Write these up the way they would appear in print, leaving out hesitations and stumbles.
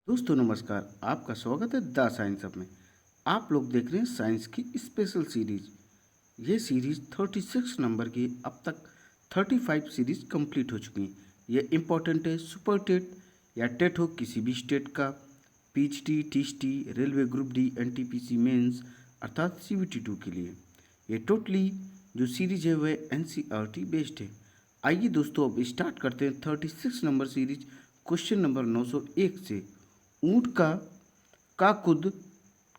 दोस्तों नमस्कार। आपका स्वागत है द साइंस अप में। आप लोग देख रहे हैं साइंस की स्पेशल सीरीज। ये सीरीज 36 नंबर की, अब तक 35 सीरीज कंप्लीट हो चुकी हैं। ये इम्पोर्टेंट है सुपर टेट या टेट हो किसी भी स्टेट का, PhD, TST, railway group D, NTPC mains अर्थात CBT 2 के लिए। ये टोटली जो सीरीज है वह NCERT बेस्ड है। आइए दोस्तों अब स्टार्ट करते हैं 36 नंबर सीरीज। क्वेश्चन नंबर 901 से। ऊंट का कुद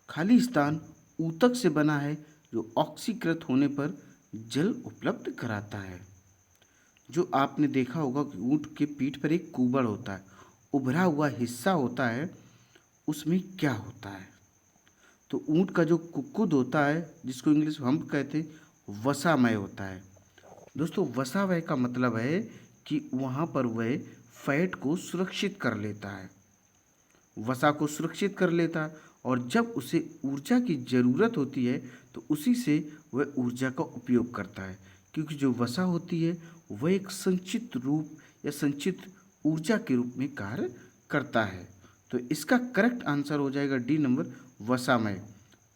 खाली स्थान ऊतक से बना है जो ऑक्सीकृत होने पर जल उपलब्ध कराता है। जो आपने देखा होगा कि ऊंट के पीठ पर एक कुबड़ होता है, उभरा हुआ हिस्सा होता है, उसमें क्या होता है? तो ऊंट का जो कुकुद होता है, जिसको इंग्लिश में हम कहते हैं, वसामय होता है। दोस्तों वसामय का मतलब है कि वहाँ पर वह फैट को सुरक्षित कर लेता है, वसा को सुरक्षित कर लेता है, और जब उसे ऊर्जा की ज़रूरत होती है तो उसी से वह ऊर्जा का उपयोग करता है, क्योंकि जो वसा होती है वह एक संचित रूप या संचित ऊर्जा के रूप में कार्य करता है। तो इसका करेक्ट आंसर हो जाएगा डी नंबर, वसामय।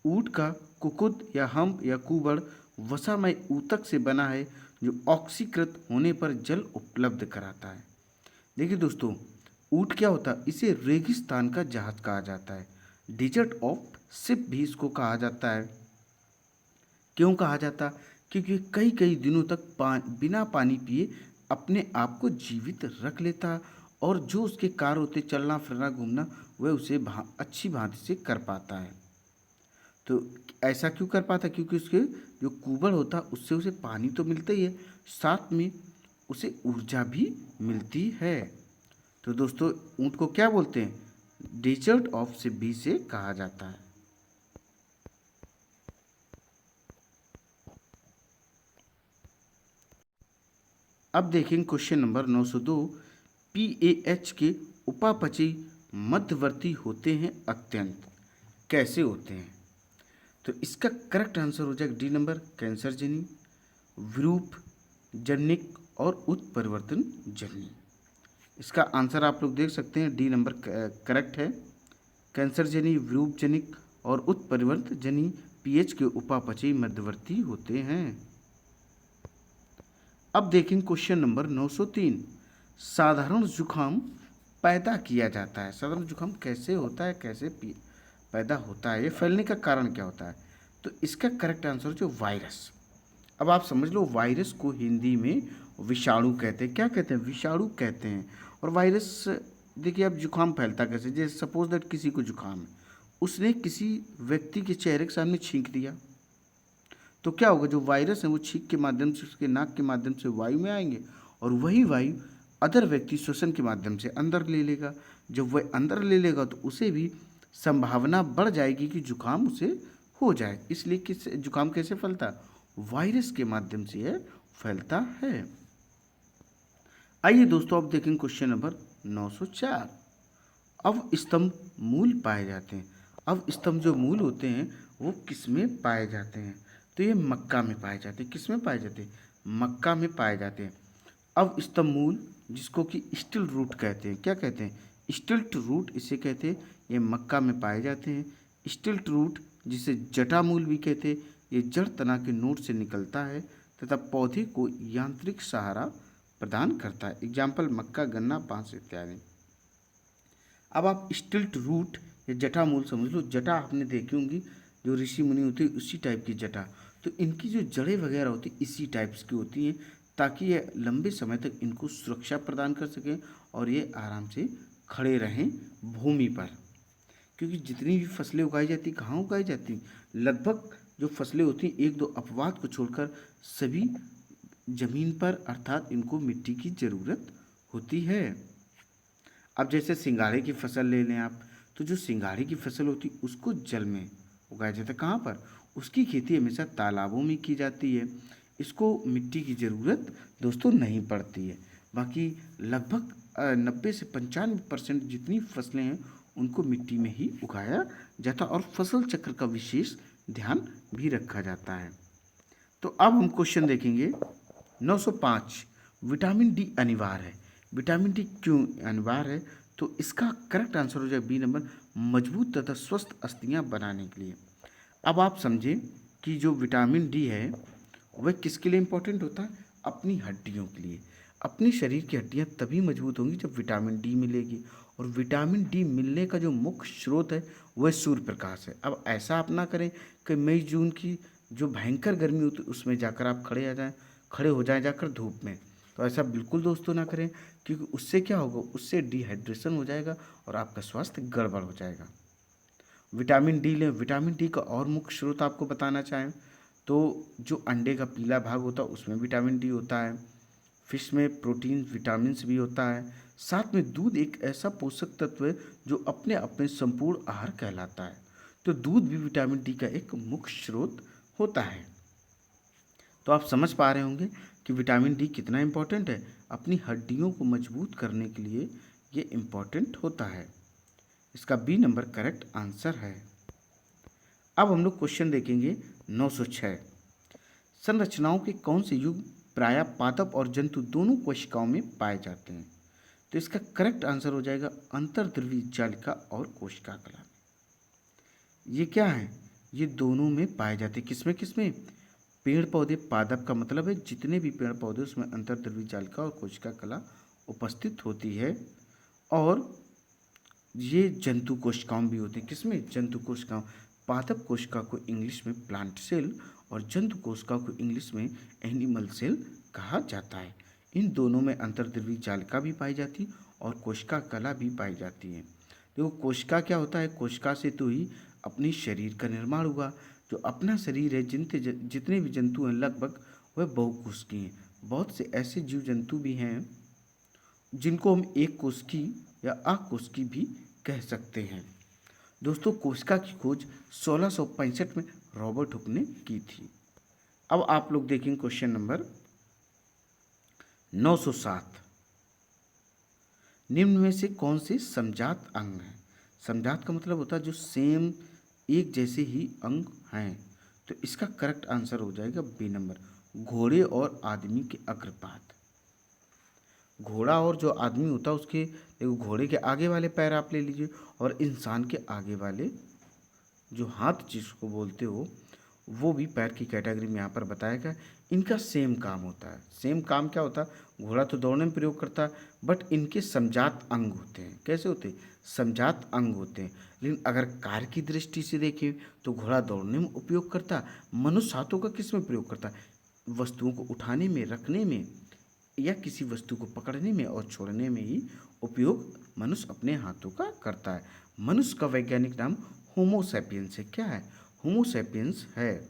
ऊँट का कुकुद या हम्प या कुबड़ वसामय ऊतक से बना है जो ऑक्सीकृत होने पर जल उपलब्ध कराता है। देखिए दोस्तों, ऊँट क्या होता है? इसे रेगिस्तान का जहाज कहा जाता है। डिजर्ट ऑफ शिप भी इसको कहा जाता है। क्यों कहा जाता? क्योंकि कई कई दिनों तक बिना पानी पिए अपने आप को जीवित रख लेता, और जो उसके कार्य होते चलना फिरना घूमना, वह उसे अच्छी भांति से कर पाता है। तो ऐसा क्यों कर पाता? क्योंकि उसके जो कुबड़ होता उससे उसे पानी तो मिलता ही है, साथ में उसे ऊर्जा भी मिलती है। तो दोस्तों ऊँट को क्या बोलते हैं? डेजर्ट ऑफ सिब्बी से कहा जाता है। अब देखेंगे क्वेश्चन नंबर 902। PAH के उपापचयी मध्यवर्ती होते हैं अत्यंत, कैसे होते हैं? तो इसका करेक्ट आंसर हो जाएगा डी नंबर, कैंसर जनी, विरूप जनिक और उत्परिवर्तन जनी। इसका आंसर आप लोग देख सकते हैं, डी नंबर करेक्ट है। कैंसर जनी, विरूप जनिक और उत्परिवर्तन जनी पीएच के उपापचयी मध्यवर्ती होते हैं। अब देखें क्वेश्चन नंबर 903। साधारण जुकाम पैदा किया जाता है। साधारण जुकाम कैसे होता है, कैसे पैदा होता है, ये फैलने का कारण क्या होता है? तो इसका करेक्ट आंसर जो वायरस। अब आप समझ लो, वायरस को हिंदी में विषाणु कहते हैं। क्या कहते हैं? विषाणु कहते हैं। और वायरस, देखिए अब जुकाम फैलता कैसे? जैसे सपोज दैट किसी को जुकाम है, उसने किसी व्यक्ति के चेहरे के सामने छींक दिया, तो क्या होगा? जो वायरस है वो छींक के माध्यम से उसके नाक के माध्यम से वायु में आएंगे, और वही वायु अदर व्यक्ति श्वसन के माध्यम से अंदर ले लेगा। जब वह अंदर ले लेगा तो उसे भी संभावना बढ़ जाएगी कि जुकाम उसे हो जाए। इसलिए किस जुकाम कैसे फैलता है? वायरस के माध्यम से यह फैलता है। आइए दोस्तों अब देखें क्वेश्चन नंबर 904। अवस्तंभ मूल पाए जाते हैं। अवस्तंभ जो मूल होते हैं वो किस में पाए जाते हैं? तो ये मक्का में पाए जाते हैं। किस में पाए जाते हैं? मक्का में पाए जाते हैं। अवस्तंभ मूल, जिसको कि स्टिल रूट कहते हैं। क्या कहते हैं? स्टिल्ट रूट इसे कहते हैं। ये मक्का में पाए जाते हैं। स्टिल्ट रूट, जिसे जटा मूल भी कहते हैं, ये जड़ तना के नोट से निकलता है तथा पौधे को यांत्रिक सहारा प्रदान करता है। एग्जाम्पल मक्का, गन्ना, बांस इत्यादि। अब आप स्टिल्ट रूट या जटा मूल समझ लो। जटा आपने देखी होंगी, जो ऋषि मुनि होती है उसी टाइप की जटा। तो इनकी जो जड़ें वगैरह होती है इसी टाइप्स की होती हैं, ताकि ये लंबे समय तक इनको सुरक्षा प्रदान कर सकें और ये आराम से खड़े रहें भूमि पर। क्योंकि जितनी भी फसलें उगाई जाती, कहाँ उगाई जाती? लगभग जो फसलें होती हैं, एक दो अपवाद को छोड़कर सभी जमीन पर, अर्थात इनको मिट्टी की ज़रूरत होती है। अब जैसे सिंघाड़े की फसल ले लें आप, तो जो सिंघाड़े की फसल होती है उसको जल में उगाया जाता है। कहाँ पर? उसकी खेती हमेशा तालाबों में की जाती है। इसको मिट्टी की ज़रूरत दोस्तों नहीं पड़ती है। बाकी लगभग 90 से 95% जितनी फसलें हैं उनको मिट्टी में ही उगाया जाता है, और फसल चक्र का विशेष ध्यान भी रखा जाता है। तो अब हम क्वेश्चन देखेंगे 905। विटामिन डी अनिवार्य है। विटामिन डी क्यों अनिवार्य है? तो इसका करेक्ट आंसर हो जाएगा बी नंबर, मजबूत तथा स्वस्थ अस्थियां बनाने के लिए। अब आप समझें कि जो विटामिन डी है वह किसके लिए इम्पोर्टेंट होता है? अपनी हड्डियों के लिए। अपनी शरीर की हड्डियां तभी मजबूत होंगी जब विटामिन डी मिलेगी, और विटामिन डी मिलने का जो मुख्य स्रोत है वह सूर्य प्रकाश है। अब ऐसा आप ना करें कि मई जून की जो भयंकर गर्मी होती है उसमें जाकर आप खड़े हो जाएं जाकर धूप में। तो ऐसा बिल्कुल दोस्तों ना करें, क्योंकि उससे क्या होगा, उससे डिहाइड्रेशन हो जाएगा और आपका स्वास्थ्य गड़बड़ हो जाएगा। विटामिन डी लें। विटामिन डी का और मुख्य स्रोत आपको बताना चाहें तो जो अंडे का पीला भाग होता है उसमें विटामिन डी होता है, फिश में प्रोटीन विटामिन भी होता है, साथ में दूध एक ऐसा पोषक तत्व है जो अपने अपने संपूर्ण आहार कहलाता है। तो दूध भी विटामिन डी का एक मुख्य स्रोत होता है। तो आप समझ पा रहे होंगे कि विटामिन डी कितना इम्पोर्टेंट है। अपनी हड्डियों को मजबूत करने के लिए ये इम्पोर्टेंट होता है। इसका बी नंबर करेक्ट आंसर है। अब हम लोग क्वेश्चन देखेंगे 906। संरचनाओं के कौन से युग प्रायः पादप और जंतु दोनों कोशिकाओं में पाए जाते हैं? तो इसका करेक्ट आंसर हो जाएगा अंतर्द्रव्यी जालिका और कोशिका कला। ये क्या है? ये दोनों में पाए जाते हैं। किसमें किसमें? पेड़ पौधे, पादप का मतलब है जितने भी पेड़ पौधे उसमें अंतर्द्रव्यी जालिका और कोशिका कला उपस्थित होती है। और ये जंतु कोशिकाओं भी होते हैं। किसमें? जंतु कोशिकाओं। पादप कोशिका को इंग्लिश में प्लांट सेल और जंतु कोशिका को इंग्लिश में एनिमल सेल कहा जाता है। इन दोनों में अंतर्द्रव्यी जालिका भी पाई जाती है और कोशिका कला भी पाई जाती है। देखो कोशिका क्या होता है? कोशिका से तो ही अपने शरीर का निर्माण हुआ। जो अपना शरीर है, जितने भी जंतु हैं लगभग वह बहुकोशिकीय हैं। बहुत से ऐसे जीव जंतु भी हैं जिनको हम एक कोशिकी या अकोशिकी भी कह सकते हैं। दोस्तों कोशिका की खोज 1665 में रॉबर्ट हुक ने की थी। अब आप लोग देखेंगे क्वेश्चन नंबर 907। निम्न में से कौन से समजात अंग हैं? समजात का मतलब होता है जो सेम एक जैसे ही अंग हैं। तो इसका करेक्ट आंसर हो जाएगा बी नंबर, घोड़े और आदमी के अग्रपाद। घोड़ा और जो आदमी होता है उसके, देखो घोड़े के आगे वाले पैर आप ले लीजिए और इंसान के आगे वाले जो हाथ जिसको बोलते हो वो भी पैर की कैटेगरी में यहाँ पर बताया गया। इनका सेम काम होता है। सेम काम क्या होता है? घोड़ा तो दौड़ने में प्रयोग करता है, बट इनके समजात अंग होते हैं। कैसे होते हैं? समजात अंग होते हैं। लेकिन अगर कार्य की दृष्टि से देखें तो घोड़ा दौड़ने में उपयोग करता है, मनुष्य हाथों का किस में प्रयोग करता है? वस्तुओं को उठाने में, रखने में, या किसी वस्तु को पकड़ने में और छोड़ने में ही उपयोग मनुष्य अपने हाथों का करता है। मनुष्य का वैज्ञानिक नाम होमो सैपियंस है। क्या है? होमो सैपियंस है।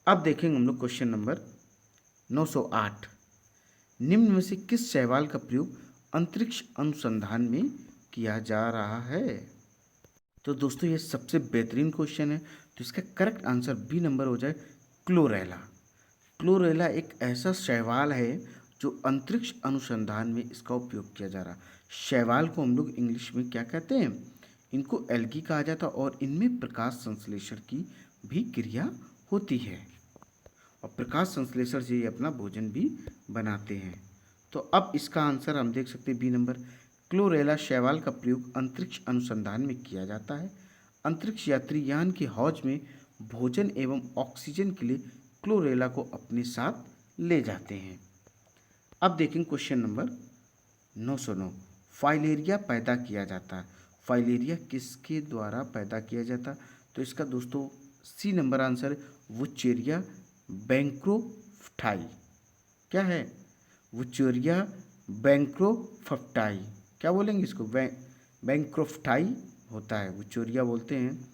अब देखेंगे हम लोग क्वेश्चन नंबर 908। निम्न में से किस शैवाल का प्रयोग अंतरिक्ष अनुसंधान में किया जा रहा है? तो दोस्तों ये सबसे बेहतरीन क्वेश्चन है। तो इसका करेक्ट आंसर बी नंबर हो जाए क्लोरेला। क्लोरेला एक ऐसा शैवाल है जो अंतरिक्ष अनुसंधान में इसका उपयोग किया जा रहा है। शैवाल को हम लोग इंग्लिश में क्या कहते हैं? इनको एल्गी कहा जाता है और इनमें प्रकाश संश्लेषण की भी क्रिया होती है और प्रकाश संश्लेषण से ये अपना भोजन भी बनाते हैं। तो अब इसका आंसर हम देख सकते हैं बी नंबर, क्लोरेला शैवाल का प्रयोग अंतरिक्ष अनुसंधान में किया जाता है। अंतरिक्ष यात्री यान के हौज में भोजन एवं ऑक्सीजन के लिए क्लोरेला को अपने साथ ले जाते हैं। अब देखेंगे क्वेश्चन नंबर 909। फाइलेरिया पैदा किया जाता है। फाइलेरिया किसके द्वारा पैदा किया जाता? तो इसका दोस्तों सी नंबर आंसर है वुचेरिया बैंक्रोफ्टाई। क्या है? वुचेरिया बैंक्रोफ्टाई। क्या बोलेंगे इसको? बैंक्रोफ्टाई होता है, वुचेरिया बोलते हैं।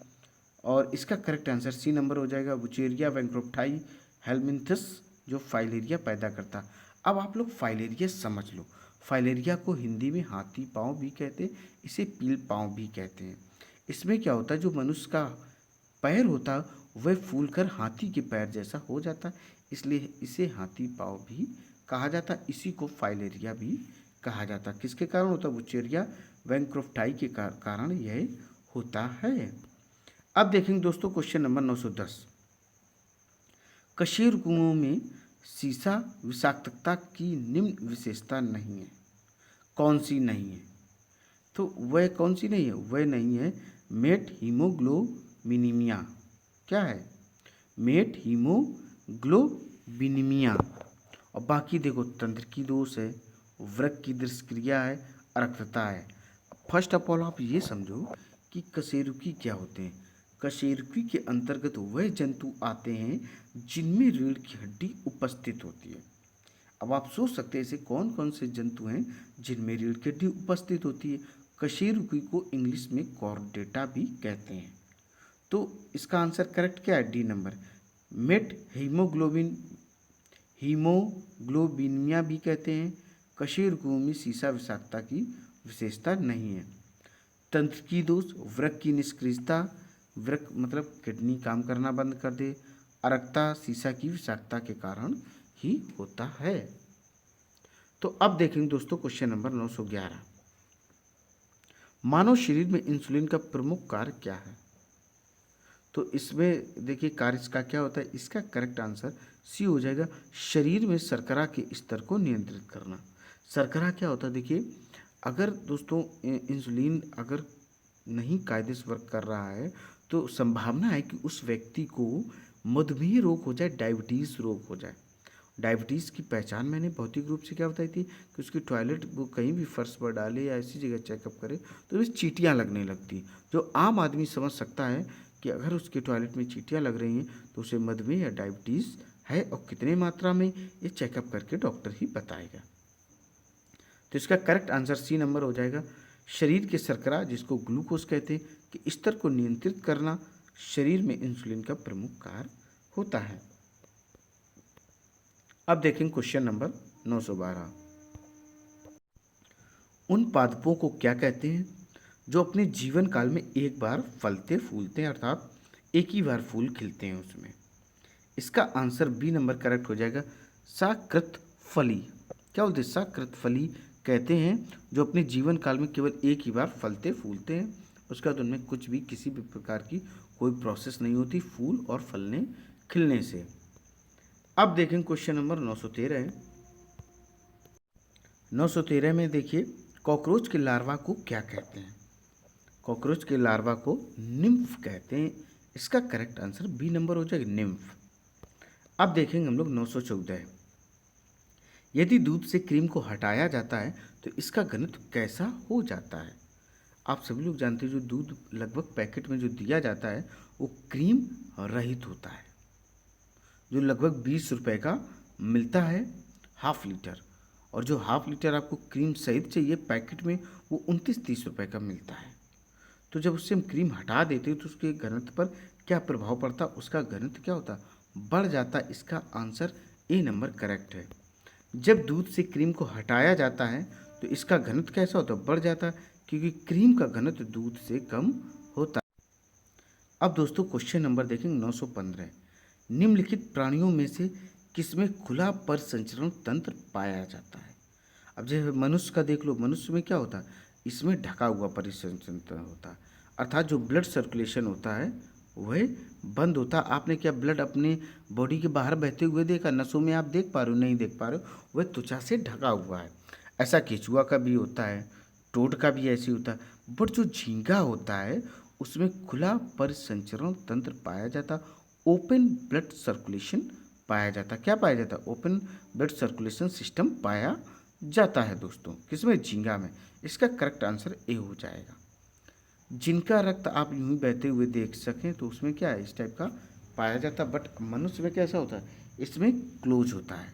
और इसका करेक्ट आंसर सी नंबर हो जाएगा वुचेरिया बैंक्रोफ्टाई हेल्मिन्थस, जो फाइलेरिया पैदा करता। अब आप लोग फाइलेरिया समझ लो। फाइलेरिया को हिंदी में हाथी पाँव भी कहते हैं, इसे पील पाँव भी कहते हैं। इसमें क्या होता है, जो मनुष्य का पैर होता है वह फूलकर हाथी के पैर जैसा हो जाता है, इसलिए इसे हाथी पाँव भी कहा जाता है। इसी को फाइलेरिया भी कहा जाता है। किसके कारण होता है? वुचेरिया बैंक्रोफ्टाई के कारण यह होता है। अब देखेंगे दोस्तों क्वेश्चन नंबर 910। कशेर कुओं में सीसा विषाक्तता की निम्न विशेषता नहीं है। कौन सी नहीं है? तो वह कौन सी नहीं है, वह नहीं है मेट हीमोग्लोबिनीमिया। क्या है, मेट हीमोग्लोबिनीमिया। और बाकी देखो तंत्र की दोष है, वृक्क की दुष्क्रिया है, अरक्तता है। फर्स्ट ऑफ ऑल आप ये समझो कि कशेरुकी क्या होते हैं। कशेरुकी के अंतर्गत वह जंतु आते हैं जिनमें रीढ़ की हड्डी उपस्थित होती है। अब आप सोच सकते हैं ऐसे कौन कौन से जंतु हैं जिनमें रीढ़ की हड्डी उपस्थित होती है। कशेरुकी को इंग्लिश में कॉर्डेटा भी कहते हैं। तो इसका आंसर करेक्ट क्या है, डी नंबर। मेट हीमोग्लोबिनिया भी कहते हैं। कशेरुकियों में सीसा विषाक्तता की विशेषता नहीं है। तंत्र की दोष, वृक्क की निष्क्रियता, वृक्क मतलब किडनी काम करना बंद कर दे। अरक्ता सीसा की विषाक्तता के कारण ही होता है। तो अब देखेंगे दोस्तों क्वेश्चन नंबर 911। मानव शरीर में इंसुलिन का प्रमुख कार्य क्या है। तो इसमें देखिए कार्य इसका क्या होता है, इसका करेक्ट आंसर सी हो जाएगा, शरीर में शर्करा के स्तर को नियंत्रित करना। शर्करा क्या होता है, देखिए अगर दोस्तों इंसुलिन अगर नहीं कायदे से वर्क कर रहा है तो संभावना है कि उस व्यक्ति को मधुमेह रोग हो जाए, डायबिटीज़ रोग हो जाए। डायबिटीज़ की पहचान मैंने भौतिक रूप से क्या बताई थी कि उसकी टॉयलेट वो कहीं भी फर्श पर डाले या ऐसी जगह चेकअप करे तो उसमें चींटियाँ लगने लगती। जो आम आदमी समझ सकता है कि अगर उसके टॉयलेट में चींटियाँ लग रही हैं तो उसे मधुमेह या डायबिटीज़ है, और कितने मात्रा में ये चेकअप करके डॉक्टर ही बताएगा। तो इसका करेक्ट आंसर सी नंबर हो जाएगा। शरीर के शर्करा जिसको ग्लूकोज कहते हैं कि स्तर को नियंत्रित करना शरीर में इंसुलिन का प्रमुख कार्य होता है। अब देखेंगे क्वेश्चन नंबर 912। उन पादपों को क्या कहते हैं जो अपने जीवन काल में एक बार फलते फूलते हैं, अर्थात एक ही बार फूल खिलते हैं उसमें। इसका आंसर बी नंबर करेक्ट हो जाएगा, साकृत फली। क्या बोलते हैं, साकृत फली कहते हैं जो अपने जीवन काल में केवल एक ही बार फलते फूलते हैं, उसके बाद उनमें कुछ भी किसी भी प्रकार की कोई प्रोसेस नहीं होती फूल और फलने खिलने से। अब देखें क्वेश्चन नंबर 913। 913 में देखिए कॉकरोच के लार्वा को क्या कहते हैं। कॉकरोच के लार्वा को निम्फ कहते हैं। इसका करेक्ट आंसर बी नंबर हो जाएगा, निम्फ। अब देखेंगे हम लोग 914। यदि दूध से क्रीम को हटाया जाता है तो इसका घनत्व कैसा हो जाता है। आप सभी लोग जानते हैं जो दूध लगभग पैकेट में जो दिया जाता है वो क्रीम रहित होता है, जो लगभग 20 रुपये का मिलता है हाफ लीटर, और जो हाफ लीटर आपको क्रीम सहित चाहिए पैकेट में वो 29-30 रुपये का मिलता है। तो जब उससे हम क्रीम हटा देते हैं तो उसके घनत्व पर क्या प्रभाव पड़ता, उसका घनत्व क्या होता, बढ़ जाता। इसका आंसर ए नंबर करेक्ट है। जब दूध से क्रीम को हटाया जाता है तो इसका घनत्व कैसा होता है, बढ़ जाता, क्योंकि क्रीम का घनत्व दूध से कम होता है। अब दोस्तों क्वेश्चन नंबर देखेंगे 915। निम्नलिखित प्राणियों में से किसमें खुला परिसंचरण तंत्र पाया जाता है। अब जैसे मनुष्य का देख लो, मनुष्य में क्या होता है, इसमें ढका हुआ परिसंचरण तंत्र होता है, अर्थात जो ब्लड सर्कुलेशन होता है वह बंद होता। आपने क्या ब्लड अपने बॉडी के बाहर बहते हुए देखा, नसों में आप देख पा रहे हो, नहीं देख पा रहे हो, वह त्वचा से ढका हुआ है। ऐसा केचुआ का भी होता है, टोड का भी ऐसे होता है, बट जो झींगा होता है उसमें खुला परिसंचरण तंत्र पाया जाता, ओपन ब्लड सर्कुलेशन पाया जाता। क्या पाया जाता, ओपन ब्लड सर्कुलेशन सिस्टम पाया जाता है दोस्तों, किसमें, झींगा में। इसका करेक्ट आंसर ए हो जाएगा। जिनका रक्त आप यूं ही बहते हुए देख सकें तो उसमें क्या है, इस टाइप का पाया जाता, बट मनुष्य में कैसा होता है, इसमें क्लोज होता है,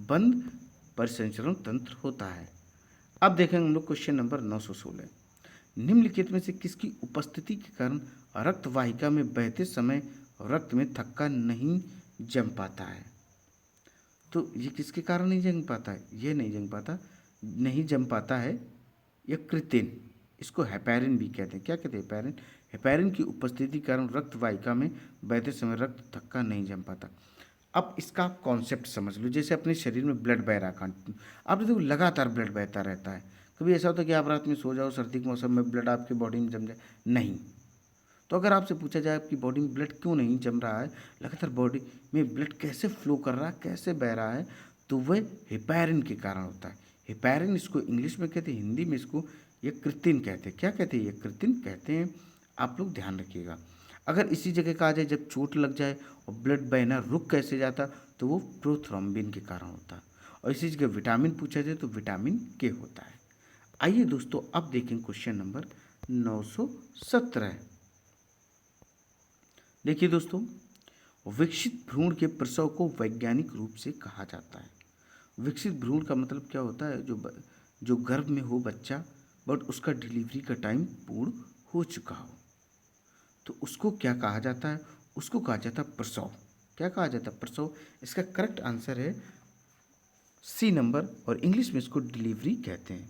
बंद परिसंचरण तंत्र होता है। अब देखेंगे हम लोग क्वेश्चन नंबर 916। निम्नलिखित में से किसकी उपस्थिति के कारण रक्त वाहिका में बहते समय रक्त में थक्का नहीं जम पाता है। तो ये किसके कारण नहीं जम पाता है, ये नहीं जम पाता है, यह कृत्रिम, इसको हेपेरिन भी कहते हैं। क्या कहते हैं, हेपेरिन। हेपेरिन की उपस्थिति के कारण रक्त वाहिका में बहते समय रक्त थक्का नहीं जम पाता। अब इसका आप कॉन्सेप्ट समझ लो, जैसे अपने शरीर में ब्लड बह रहा, आप देखो लगातार ब्लड बहता रहता है। कभी ऐसा होता है कि आप रात में सो जाओ, सर्दी के मौसम में ब्लड आपकी बॉडी में जम जाए, नहीं। तो अगर आपसे पूछा जाए आपकी बॉडी में ब्लड क्यों नहीं जम रहा है, लगातार बॉडी में ब्लड कैसे फ्लो कर रहा है, कैसे बह रहा है, तो वह हेपेरिन के कारण होता है। हेपेरिन इसको इंग्लिश में कहते हैं, हिंदी में इसको ये कृत्रिम कहते हैं। क्या कहते हैं? ये कृत्रिम कहते हैं। आप लोग ध्यान रखिएगा। अगर इसी जगह कहा जाए जब चोट लग जाए और ब्लड बहना रुक कैसे जाता, तो वो प्रोथ्रोम्बिन के कारण होता है। और इसी जगह विटामिन पूछा जाए तो विटामिन के होता है। आइए दोस्तों अब देखें क्वेश्चन नंबर 917। देखिए दोस्तों, विकसित भ्रूण के प्रसव को वैज्ञानिक रूप से कहा जाता है। विकसित भ्रूण का मतलब क्या होता है? जो गर्भ में हो बच्चा, बट उसका डिलीवरी का टाइम पूर्ण हो चुका हो, तो उसको क्या कहा जाता है? उसको कहा जाता है प्रसव। क्या कहा जाता है? प्रसव। इसका करेक्ट आंसर है सी नंबर, और इंग्लिश में इसको डिलीवरी कहते हैं।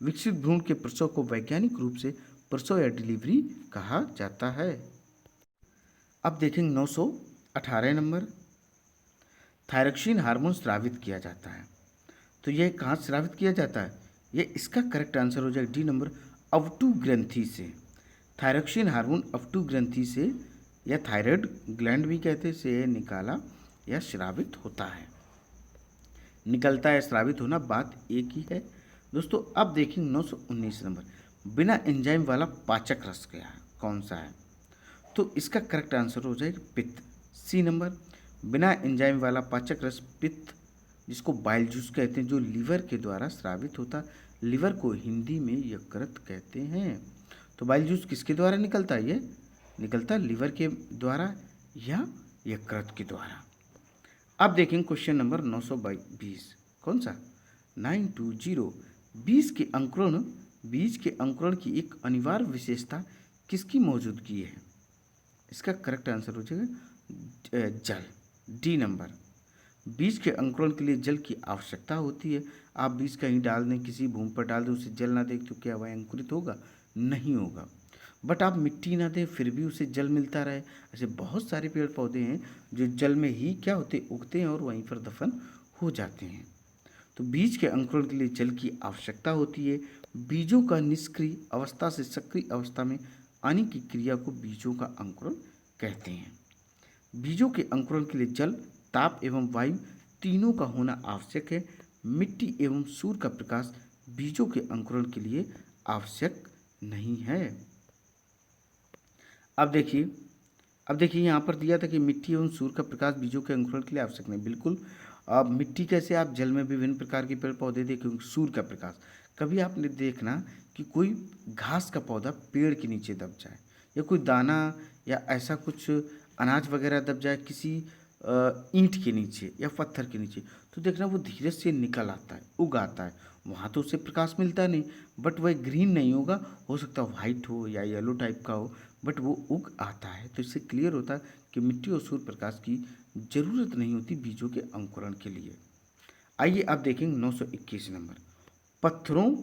विकसित भ्रूण के प्रसव को वैज्ञानिक रूप से प्रसव या डिलीवरी कहा जाता है। अब देखेंगे 918 नंबर, थायरोक्सिन हार्मोन स्रावित किया जाता है। तो यह कहाँ स्रावित किया जाता है? ये इसका करेक्ट आंसर हो जाएगा डी नंबर, अवटू ग्रंथि से। थायरोक्सिन हार्मोन अवटू ग्रंथि से या थायराइड ग्लैंड भी कहते हैं, से निकाला या स्रावित होता है। निकलता है, स्रावित होना बात एक ही है। दोस्तों अब देखेंगे 919 नंबर, बिना एंजाइम वाला पाचक रस क्या है? कौन सा है? तो इसका करेक्ट आंसर हो जाएगा पित्त, सी नंबर। बिना एंजाइम वाला पाचक रस पित्त, जिसको बाइल जूस कहते हैं, जो लीवर के द्वारा स्रावित होता। लीवर को हिंदी में यकृत कहते हैं। तो बाइल जूस किसके द्वारा निकलता है? ये निकलता लीवर के द्वारा या यकृत के द्वारा। अब देखेंगे क्वेश्चन नंबर 920। कौन सा? 920। बीज के अंकुरण की एक अनिवार्य विशेषता किसकी मौजूदगी है? इसका करेक्ट आंसर हो जाएगा जल, डी नंबर। बीज के अंकुरण के लिए जल की आवश्यकता होती है। आप बीज कहीं डाल दें, किसी भूमि पर डाल दें, उसे जल ना दें, तो क्या वह अंकुरित होगा? नहीं होगा। बट आप मिट्टी ना दें फिर भी उसे जल मिलता रहे। ऐसे बहुत सारे पेड़ पौधे हैं जो जल में ही क्या होते, उगते हैं और वहीं पर दफन हो जाते हैं। तो बीज के अंकुरण के लिए जल की आवश्यकता होती है। बीजों का निष्क्रिय अवस्था से सक्रिय अवस्था में आने की क्रिया को बीजों का अंकुरण कहते हैं। बीजों के अंकुरण के लिए जल, ताप एवं वायु तीनों का होना आवश्यक है। मिट्टी एवं सूर्य का प्रकाश बीजों के अंकुरण के लिए आवश्यक नहीं है। अब देखिए यहाँ पर दिया था कि मिट्टी एवं सूर्य का प्रकाश बीजों के अंकुरण के लिए आवश्यक नहीं। बिल्कुल। अब मिट्टी कैसे? आप जल में विभिन्न प्रकार के पेड़ पौधे देखेंगे। सूर्य का प्रकाश, कभी आपने देखना कि कोई घास का पौधा पेड़ के नीचे दब जाए, या कोई दाना या ऐसा कुछ अनाज वगैरह दब जाए किसी ईंट के नीचे या पत्थर के नीचे, तो देखना वो धीरे से निकल आता है, उग आता है। वहाँ तो उससे प्रकाश मिलता नहीं, बट वह ग्रीन नहीं होगा, हो सकता है वाइट हो या येलो टाइप का हो, बट वो उग आता है। तो इससे क्लियर होता है कि मिट्टी और सूर्य प्रकाश की जरूरत नहीं होती बीजों के अंकुरण के लिए। आइए अब देखेंगे 921 नंबर, पत्थरों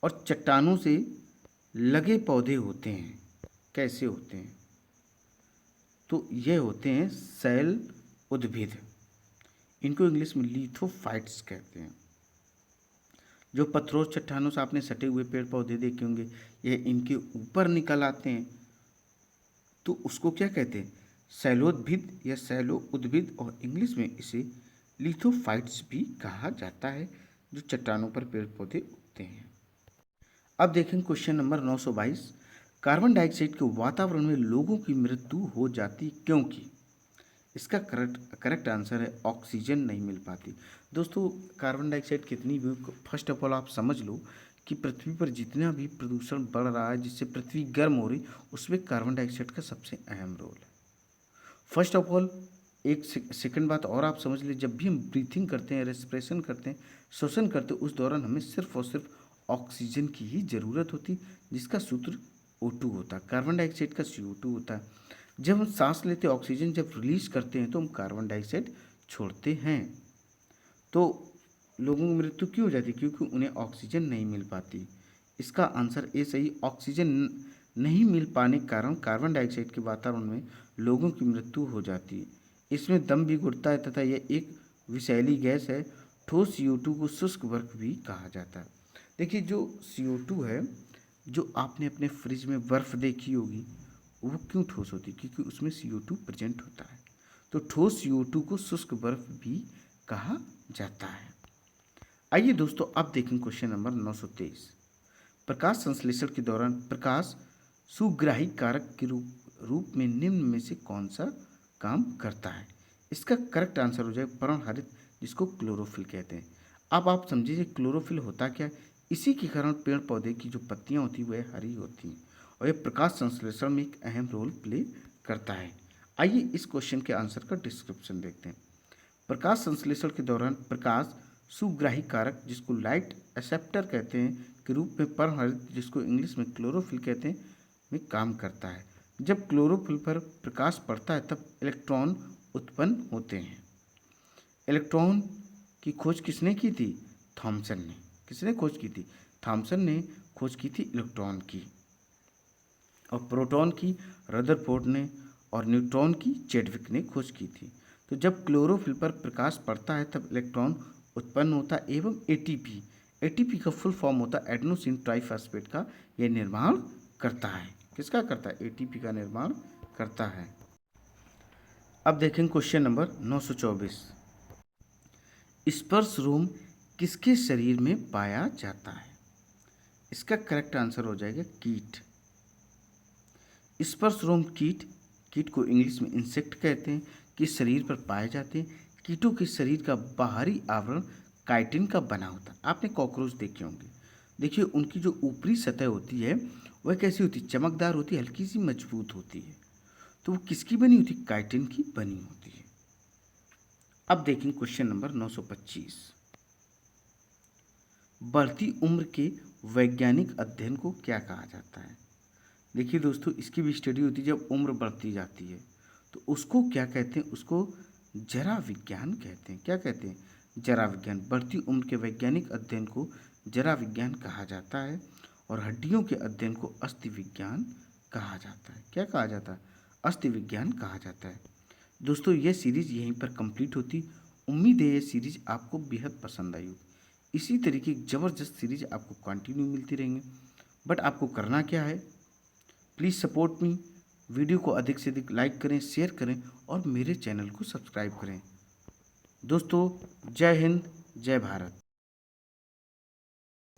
और चट्टानों से लगे पौधे होते हैं, कैसे होते हैं? तो ये होते हैं शैल उद्भिद। इनको इंग्लिश में लिथोफाइट्स कहते हैं। जो पत्थरों चट्टानों से आपने सटे हुए पेड़ पौधे देखे होंगे, ये इनके ऊपर निकल आते हैं, तो उसको क्या कहते हैं? शैलोद्भिद या शैलो उद्भिद, और इंग्लिश में इसे लिथोफाइट्स भी कहा जाता है, जो चट्टानों पर पेड़ पौधे उगते हैं। अब देखें क्वेश्चन नंबर 922, कार्बन डाइऑक्साइड के वातावरण में लोगों की मृत्यु हो जाती क्योंकि? इसका करेक्ट आंसर है ऑक्सीजन नहीं मिल पाती। दोस्तों कार्बन डाइऑक्साइड कितनी भी, फर्स्ट ऑफ ऑल आप समझ लो कि पृथ्वी पर जितना भी प्रदूषण बढ़ रहा है, जिससे पृथ्वी गर्म हो रही, उसमें कार्बन डाइऑक्साइड का सबसे अहम रोल है। फर्स्ट ऑफ ऑल एक सेकंड बात और आप समझ लीजिए, जब भी हम ब्रीथिंग करते हैं, रेस्पिरेशन करते हैं, श्वसन करते हैं, उस दौरान हमें सिर्फ और सिर्फ ऑक्सीजन की ही ज़रूरत होती, जिसका सूत्र O2 होता है। कार्बन डाइऑक्साइड का CO2 होता है। जब हम सांस लेते हैं ऑक्सीजन, जब रिलीज करते हैं तो हम कार्बन डाइऑक्साइड छोड़ते हैं। तो लोगों की मृत्यु क्यों हो जाती है? क्योंकि उन्हें ऑक्सीजन नहीं मिल पाती। इसका आंसर ए सही। ऑक्सीजन नहीं मिल पाने के कारण कार्बन डाइऑक्साइड के वातावरण में लोगों की मृत्यु हो जाती है। इसमें दम भी घुटता है तथा यह एक विषैली गैस है। ठोस CO2 को शुष्क बर्फ भी कहा जाता है। देखिए जो CO2 है, जो आपने अपने फ्रिज में बर्फ़ देखी होगी, वो क्यों ठोस होती है? क्योंकि उसमें CO2 प्रेजेंट होता है। तो ठोस CO2 को शुष्क बर्फ भी कहा जाता है। आइए दोस्तों अब देखें क्वेश्चन नंबर 923, प्रकाश संश्लेषण के दौरान प्रकाश सुग्राही कारक के रूप में निम्न में से कौन सा काम करता है? इसका करेक्ट आंसर हो जाएगा पर्णहरित, जिसको क्लोरोफिल कहते हैं। अब आप समझिए क्लोरोफिल होता क्या है। इसी के कारण पेड़ पौधे की जो पत्तियां होती हैं वह हरी होती हैं और यह प्रकाश संश्लेषण में एक अहम रोल प्ले करता है। आइए इस क्वेश्चन के आंसर का डिस्क्रिप्शन देखते हैं। प्रकाश संश्लेषण के दौरान प्रकाश सुग्राही कारक, जिसको लाइट एक्सेप्टर कहते हैं, के रूप में पर्णहरित, जिसको इंग्लिश में क्लोरोफिल कहते हैं, में काम करता है। जब क्लोरोफिल पर प्रकाश पड़ता है तब इलेक्ट्रॉन उत्पन्न होते हैं। इलेक्ट्रॉन की खोज किसने की थी? थॉमसन ने। किसने खोज की थी? थॉमसन ने खोज की थी इलेक्ट्रॉन की। और प्रोटॉन की रदरफोर्ड ने और न्यूट्रॉन की चैडविक ने खोज की थी। तो जब क्लोरोफिल पर प्रकाश पड़ता है तब इलेक्ट्रॉन उत्पन्न होता है एवं एटीपी का फुल फॉर्म होता है एडेनोसिन ट्राइफॉस्फेट का, यह निर्माण करता है। किसका करता है? एटीपी का निर्माण करता है। अब देखें क्वेश्चन नंबर 924। स्पर्श रोम किसके शरीर में पाया जाता है? इसका करेक्ट आंसर हो जाएगा कीट। स्पर्श रोम कीट को इंग्लिश में इंसेक्ट कहते हैं, कि शरीर पर पाए जाते हैं। कीटों के शरीर का बाहरी आवरण काइटिन का बना होता है। आपने कॉकरोच देखे होंगे। देखिए उनकी जो ऊपरी सतह होती है वह कैसी होती है? चमकदार होती है, हल्की सी मजबूत होती है। तो वो किसकी बनी होती है? काइटिन की बनी होती है। अब देखें क्वेश्चन नंबर 925। बढ़ती उम्र के वैज्ञानिक अध्ययन को क्या कहा जाता है? देखिए दोस्तों, इसकी भी स्टडी होती है जब उम्र बढ़ती जाती है तो उसको क्या कहते हैं? उसको जरा विज्ञान कहते हैं। क्या कहते हैं? जरा विज्ञान। बढ़ती उम्र के वैज्ञानिक अध्ययन को जरा विज्ञान कहा जाता है और हड्डियों के अध्ययन को अस्थि विज्ञान कहा जाता है। क्या कहा जाता है? अस्थि विज्ञान कहा जाता है। दोस्तों यह सीरीज यहीं पर कंप्लीट होती। उम्मीद है ये सीरीज आपको बेहद पसंद आई होगी। इसी तरीके की ज़बरदस्त सीरीज आपको कंटिन्यू मिलती रहेंगे। बट आपको करना क्या है? Please support me. वीडियो को अधिक से अधिक लाइक करें, शेयर करें और मेरे चैनल को सब्सक्राइब करें। दोस्तों जय हिंद, जय भारत।